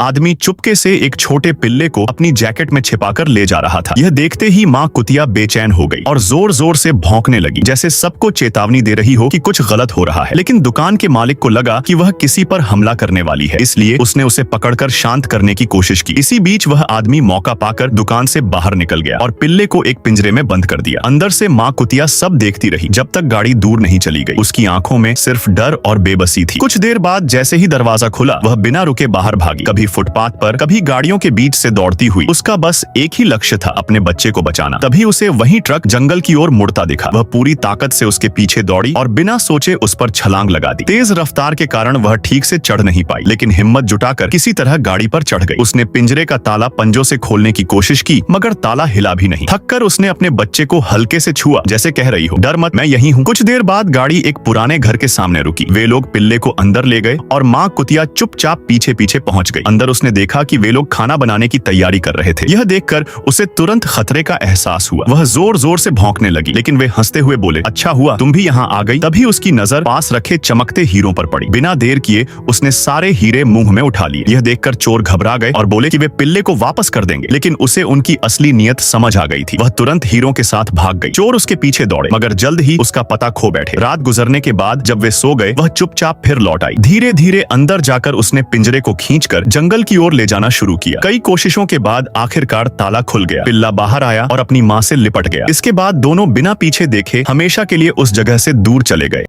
आदमी चुपके से एक छोटे पिल्ले को अपनी जैकेट में छिपाकर ले जा रहा था। यह देखते ही माँ कुतिया बेचैन हो गई और जोर जोर से भौंकने लगी, जैसे सबको चेतावनी दे रही हो कि कुछ गलत हो रहा है। लेकिन दुकान के मालिक को लगा कि वह किसी पर हमला करने वाली है, इसलिए उसने उसे पकड़कर शांत करने की कोशिश की। इसी बीच वह आदमी मौका पाकर दुकान से बाहर निकल गया और पिल्ले को एक पिंजरे में बंद कर दिया। अंदर से माँ कुतिया सब देखती रही जब तक गाड़ी दूर नहीं चली गई। उसकी आंखों में सिर्फ डर और बेबसी थी। कुछ देर बाद जैसे ही दरवाजा खुला, वह बिना रुके बाहर भागी, कभी फुटपाथ पर, कभी गाड़ियों के बीच से दौड़ती हुई। उसका बस एक ही लक्ष्य था, अपने बच्चे को बचाना। तभी उसे वही ट्रक जंगल की ओर मुड़ता दिखा। वह पूरी ताकत से उसके पीछे दौड़ी और बिना सोचे उस पर छलांग लगा दी। तेज रफ्तार के कारण वह ठीक से चढ़ नहीं पाई, लेकिन हिम्मत जुटाकर किसी तरह गाड़ी पर चढ़ गई। उसने पिंजरे का ताला पंजों से खोलने की कोशिश की, मगर ताला हिला भी नहीं। थककर उसने अपने बच्चे को हल्के से छुआ, जैसे कह रही हो, डर मत, मैं यही हूँ। कुछ देर बाद गाड़ी एक पुराने घर के सामने रुकी। वे लोग पिल्ले को अंदर ले गए और माँ कुतिया चुपचाप पीछे पीछे पहुंच गई। अंदर उसने देखा कि वे लोग खाना बनाने की तैयारी कर रहे थे। यह देखकर उसे तुरंत खतरे का एहसास हुआ। वह जोर जोर से भौंकने लगी, लेकिन वे हंसते हुए बोले, अच्छा हुआ तुम भी यहाँ आ गई। तभी उसकी नजर पास रखे चमकते हीरों पर पड़ी। बिना देर किए उसने सारे हीरे मुंह में उठा लिए। यह देखकर चोर घबरा गए और बोले कि वे पिल्ले को वापस कर देंगे, लेकिन उसे उनकी असली नीयत समझ आ गई थी। वह तुरंत हीरों के साथ भाग गई। चोर उसके पीछे दौड़े, मगर जल्द ही उसका पता खो बैठे। रात गुजरने के बाद जब वे सो गए, वह चुपचाप फिर लौट आई। धीरे धीरे अंदर जाकर उसने पिंजरे को खींचकर जंगल की ओर ले जाना शुरू किया। कई कोशिशों के बाद आखिरकार ताला खुल गया। पिल्ला बाहर आया और अपनी माँ से लिपट गया। इसके बाद दोनों बिना पीछे देखे हमेशा के लिए उस जगह से दूर चले गए।